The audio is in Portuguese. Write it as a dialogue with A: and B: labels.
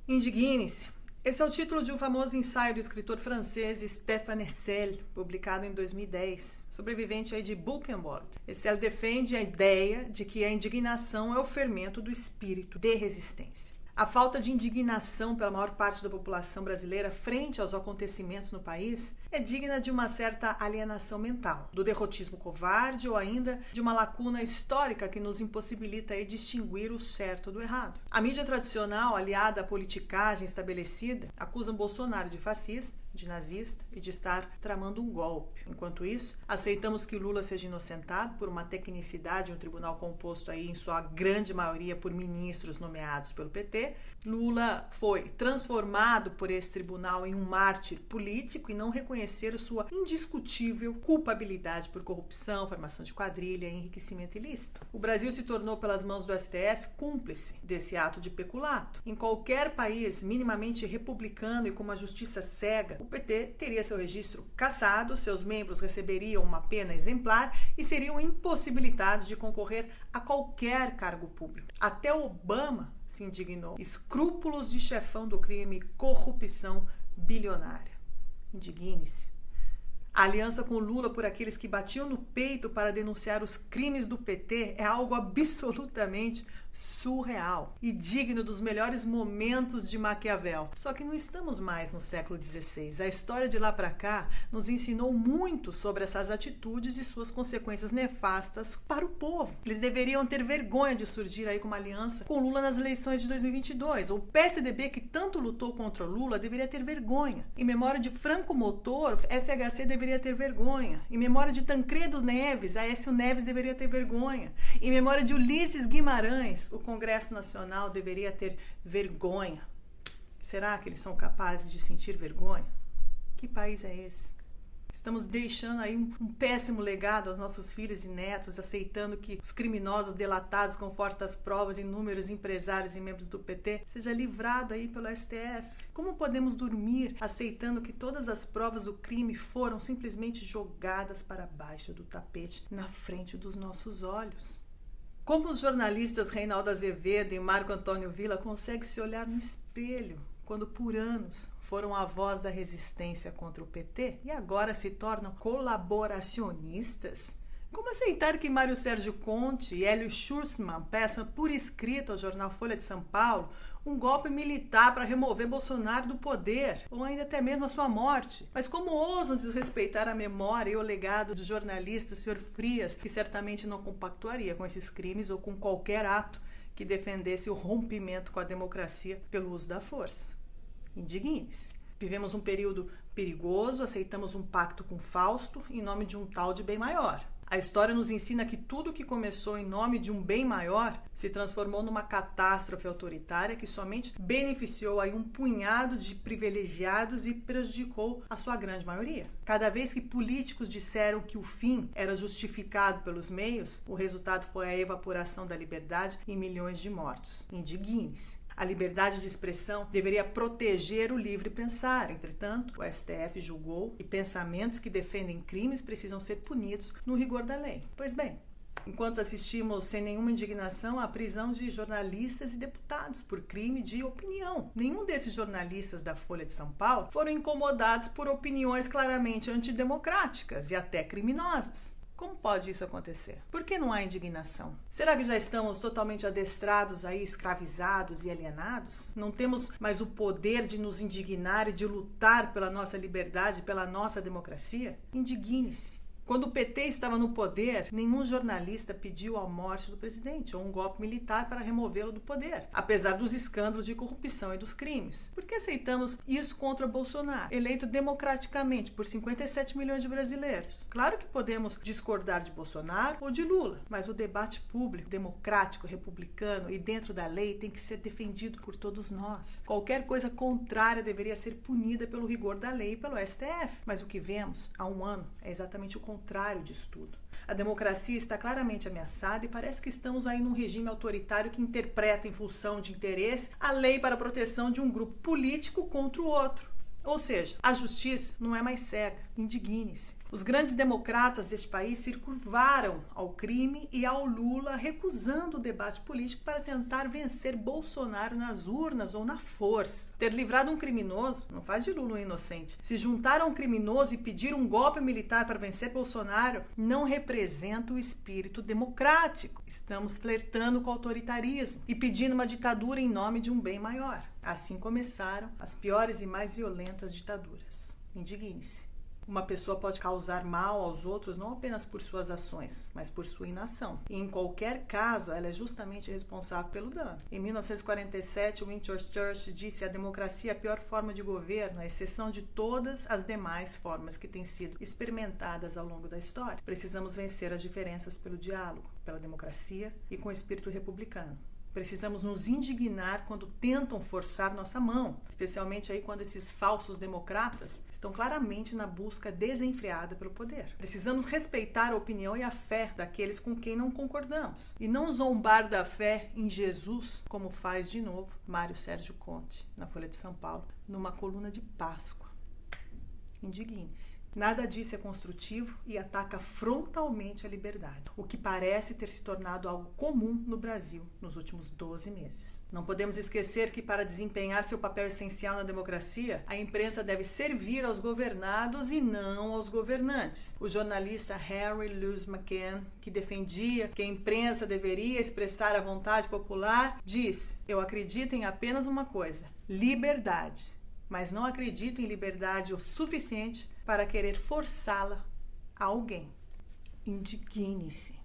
A: Indigne-se. Esse é o título de um famoso ensaio do escritor francês Stéphane Hessel, publicado em 2010, sobrevivente aí de Buchenwald. Hessel defende a ideia de que a indignação é o fermento do espírito de resistência. A falta de indignação pela maior parte da população brasileira frente aos acontecimentos no país é digna de uma certa alienação mental, do derrotismo covarde ou ainda de uma lacuna histórica que nos impossibilita aí distinguir o certo do errado. A mídia tradicional, aliada à politicagem estabelecida, acusa Bolsonaro de fascista, de nazista e de estar tramando um golpe. Enquanto isso, aceitamos que Lula seja inocentado por uma tecnicidade, um tribunal composto aí em sua grande maioria por ministros nomeados pelo PT. Lula foi transformado por esse tribunal em um mártir político e não reconheceram sua indiscutível culpabilidade por corrupção, formação de quadrilha e enriquecimento ilícito. O Brasil se tornou, pelas mãos do STF, cúmplice desse ato de peculato. Em qualquer país minimamente republicano e com uma justiça cega, o PT teria seu registro cassado, seus membros receberiam uma pena exemplar e seriam impossibilitados de concorrer a qualquer cargo público. Até Obama se indignou. Escrúpulos de chefão do crime, corrupção bilionária. Indigne-se. A aliança com Lula por aqueles que batiam no peito para denunciar os crimes do PT é algo absolutamente surreal e digno dos melhores momentos de Maquiavel. Só que não estamos mais no século XVI. A história de lá para cá nos ensinou muito sobre essas atitudes e suas consequências nefastas para o povo. Eles deveriam ter vergonha de surgir aí com uma aliança com Lula nas eleições de 2022. O PSDB, que tanto lutou contra Lula, deveria ter vergonha. Em memória de Franco Motor, FHC deveria ter vergonha. Em memória de Tancredo Neves, Aécio Neves deveria ter vergonha. Em memória de Ulisses Guimarães, o Congresso Nacional deveria ter vergonha. Será que eles são capazes de sentir vergonha? Que país é esse? Estamos deixando aí um péssimo legado aos nossos filhos e netos, aceitando que os criminosos delatados com fortes provas, inúmeros empresários e membros do PT, seja livrado aí pelo STF. Como podemos dormir aceitando que todas as provas do crime foram simplesmente jogadas para baixo do tapete, na frente dos nossos olhos? Como os jornalistas Reinaldo Azevedo e Marco Antônio Villa conseguem se olhar no espelho quando por anos foram a voz da resistência contra o PT e agora se tornam colaboracionistas? Como aceitar que Mário Sérgio Conte e Hélio Schussmann peçam por escrito ao jornal Folha de São Paulo um golpe militar para remover Bolsonaro do poder, ou ainda até mesmo a sua morte? Mas como ousam desrespeitar a memória e o legado do jornalista Sr. Frias, que certamente não compactuaria com esses crimes ou com qualquer ato que defendesse o rompimento com a democracia pelo uso da força? Indigne-se. Vivemos um período perigoso, aceitamos um pacto com Fausto em nome de um tal de bem maior. A história nos ensina que tudo que começou em nome de um bem maior se transformou numa catástrofe autoritária que somente beneficiou aí um punhado de privilegiados e prejudicou a sua grande maioria. Cada vez que políticos disseram que o fim era justificado pelos meios, o resultado foi a evaporação da liberdade e milhões de mortos. Indigne-se. A liberdade de expressão deveria proteger o livre pensar. Entretanto, o STF julgou que pensamentos que defendem crimes precisam ser punidos no rigor da lei. Pois bem, enquanto assistimos sem nenhuma indignação à prisão de jornalistas e deputados por crime de opinião. Nenhum desses jornalistas da Folha de São Paulo foram incomodados por opiniões claramente antidemocráticas e até criminosas. Como pode isso acontecer? Por que não há indignação? Será que já estamos totalmente adestrados aí, escravizados e alienados? Não temos mais o poder de nos indignar e de lutar pela nossa liberdade, pela nossa democracia? Indigne-se. Quando o PT estava no poder, nenhum jornalista pediu a morte do presidente ou um golpe militar para removê-lo do poder, apesar dos escândalos de corrupção e dos crimes. Por que aceitamos isso contra Bolsonaro, eleito democraticamente por 57 milhões de brasileiros? Claro que podemos discordar de Bolsonaro ou de Lula, mas o debate público, democrático, republicano e dentro da lei tem que ser defendido por todos nós. Qualquer coisa contrária deveria ser punida pelo rigor da lei e pelo STF. Mas o que vemos há um ano é exatamente o contrário disso tudo. A democracia está claramente ameaçada e parece que estamos aí num regime autoritário que interpreta em função de interesse a lei para a proteção de um grupo político contra o outro. Ou seja, a justiça não é mais cega, indigne-se. Os grandes democratas deste país se curvaram ao crime e ao Lula, recusando o debate político para tentar vencer Bolsonaro nas urnas ou na força. Ter livrado um criminoso não faz de Lula um inocente. Se juntar a um criminoso e pedir um golpe militar para vencer Bolsonaro não representa o espírito democrático. Estamos flertando com o autoritarismo e pedindo uma ditadura em nome de um bem maior. Assim começaram as piores e mais violentas ditaduras. Indigne-se. Uma pessoa pode causar mal aos outros não apenas por suas ações, mas por sua inação. E em qualquer caso, ela é justamente responsável pelo dano. Em 1947, Winston Churchill disse: a democracia é a pior forma de governo, à exceção de todas as demais formas que têm sido experimentadas ao longo da história. Precisamos vencer as diferenças pelo diálogo, pela democracia e com o espírito republicano. Precisamos nos indignar quando tentam forçar nossa mão, especialmente aí quando esses falsos democratas estão claramente na busca desenfreada pelo poder. Precisamos respeitar a opinião e a fé daqueles com quem não concordamos e não zombar da fé em Jesus, como faz de novo Mário Sérgio Conte, na Folha de São Paulo, numa coluna de Páscoa. Indigne-se. Nada disso é construtivo e ataca frontalmente a liberdade, o que parece ter se tornado algo comum no Brasil nos últimos 12 meses. Não podemos esquecer que, para desempenhar seu papel essencial na democracia, a imprensa deve servir aos governados e não aos governantes. O jornalista Henry Louis McCann, que defendia que a imprensa deveria expressar a vontade popular, diz: eu acredito em apenas uma coisa: liberdade. Mas não acredito em liberdade o suficiente para querer forçá-la a alguém. Indigne-se.